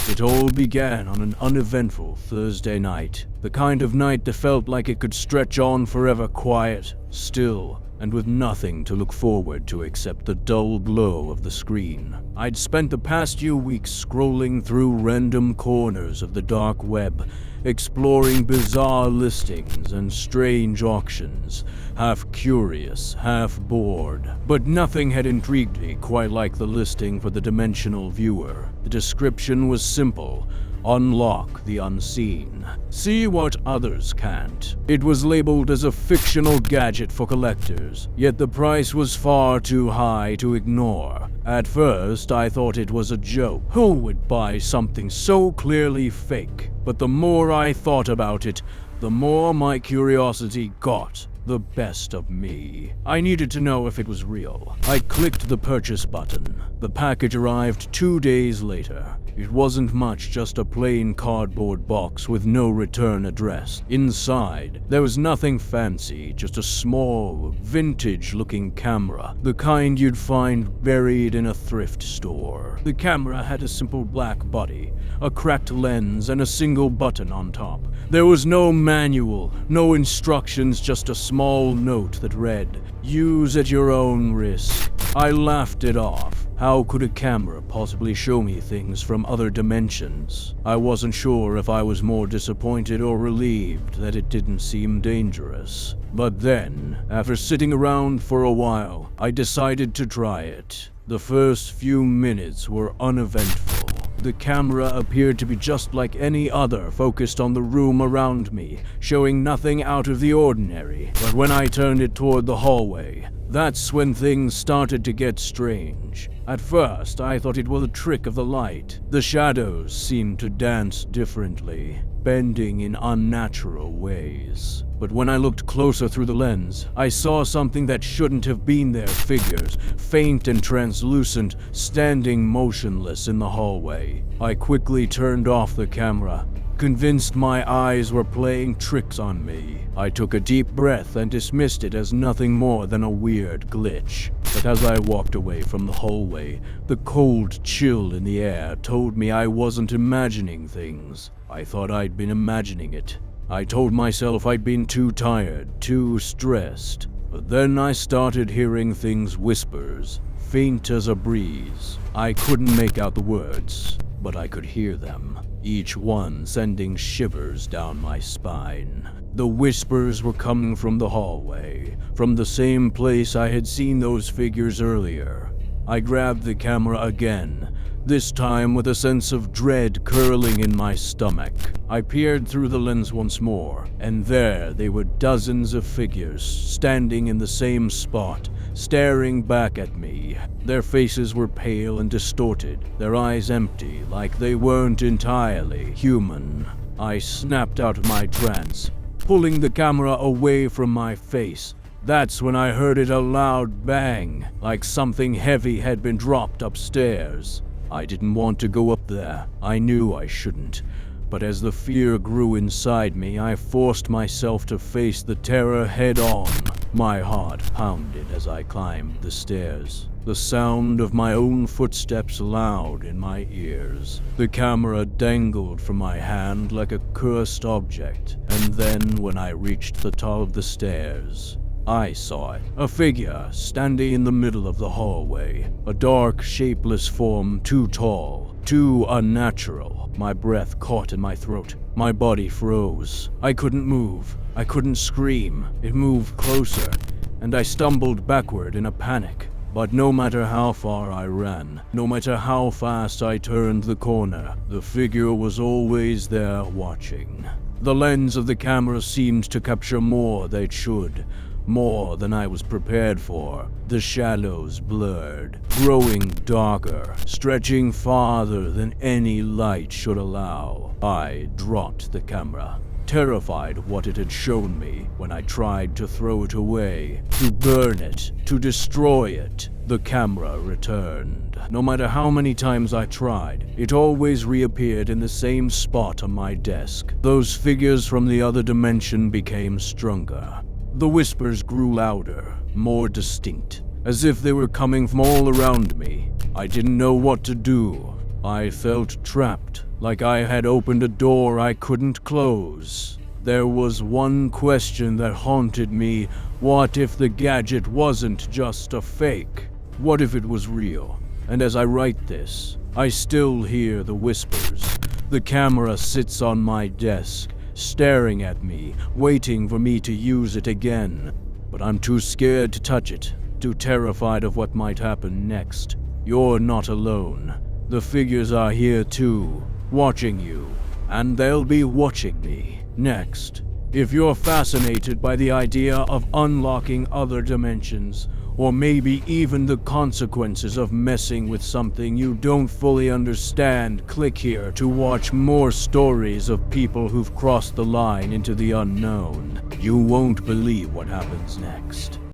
It all began on an uneventful Thursday night. The kind of night that felt like it could stretch on forever, quiet, still, and with nothing to look forward to except the dull glow of the screen. I'd spent the past few weeks scrolling through random corners of the dark web, exploring bizarre listings and strange auctions, half curious, half bored. But nothing had intrigued me quite like the listing for the Dimensional Viewer. The description was simple: unlock the unseen. See what others can't. It was labeled as a fictional gadget for collectors, yet the price was far too high to ignore. At first, I thought it was a joke. Who would buy something so clearly fake? But the more I thought about it, the more my curiosity got the best of me. I needed to know if it was real. I clicked the purchase button. The package arrived 2 days later. It wasn't much, just a plain cardboard box with no return address. Inside, there was nothing fancy, just a small, vintage-looking camera, the kind you'd find buried in a thrift store. The camera had a simple black body, a cracked lens, and a single button on top. There was no manual, no instructions, just a small note that read, "Use at your own risk." I laughed it off. How could a camera possibly show me things from other dimensions? I wasn't sure if I was more disappointed or relieved that it didn't seem dangerous. But then, after sitting around for a while, I decided to try it. The first few minutes were uneventful. The camera appeared to be just like any other, focused on the room around me, showing nothing out of the ordinary. But when I turned it toward the hallway, that's when things started to get strange. At first, I thought it was a trick of the light. The shadows seemed to dance differently, bending in unnatural ways. But when I looked closer through the lens, I saw something that shouldn't have been there. Figures, faint and translucent, standing motionless in the hallway. I quickly turned off the camera, convinced my eyes were playing tricks on me. I took a deep breath and dismissed it as nothing more than a weird glitch. But as I walked away from the hallway, the cold chill in the air told me I wasn't imagining things. I thought I'd been imagining it. I told myself I'd been too tired, too stressed. But then I started hearing things, whispers, faint as a breeze. I couldn't make out the words, but I could hear them, each one sending shivers down my spine. The whispers were coming from the hallway, from the same place I had seen those figures earlier. I grabbed the camera again, this time with a sense of dread curling in my stomach. I peered through the lens once more, and there they were, dozens of figures, standing in the same spot, staring back at me. Their faces were pale and distorted, their eyes empty, like they weren't entirely human. I snapped out of my trance, pulling the camera away from my face. That's when I heard it, a loud bang, like something heavy had been dropped upstairs. I didn't want to go up there. I knew I shouldn't. But as the fear grew inside me, I forced myself to face the terror head on. My heart pounded as I climbed the stairs, the sound of my own footsteps loud in my ears. The camera dangled from my hand like a cursed object, and then when I reached the top of the stairs, I saw it. A figure standing in the middle of the hallway. A dark, shapeless form, too tall, too unnatural. My breath caught in my throat. My body froze. I couldn't move. I couldn't scream. It moved closer, and I stumbled backward in a panic. But no matter how far I ran, no matter how fast I turned the corner, the figure was always there watching. The lens of the camera seemed to capture more than it should. More than I was prepared for. The shadows blurred, growing darker, stretching farther than any light should allow. I dropped the camera, terrified of what it had shown me. When I tried to throw it away, to burn it, to destroy it, the camera returned. No matter how many times I tried, it always reappeared in the same spot on my desk. Those figures from the other dimension became stronger. The whispers grew louder, more distinct, as if they were coming from all around me. I didn't know what to do. I felt trapped, like I had opened a door I couldn't close. There was one question that haunted me. What if the gadget wasn't just a fake? What if it was real? And as I write this, I still hear the whispers. The camera sits on my desk, staring at me, waiting for me to use it again. But I'm too scared to touch it, too terrified of what might happen next. You're not alone. The figures are here too, watching you, and they'll be watching me next. If you're fascinated by the idea of unlocking other dimensions, or maybe even the consequences of messing with something you don't fully understand, click here to watch more stories of people who've crossed the line into the unknown. You won't believe what happens next.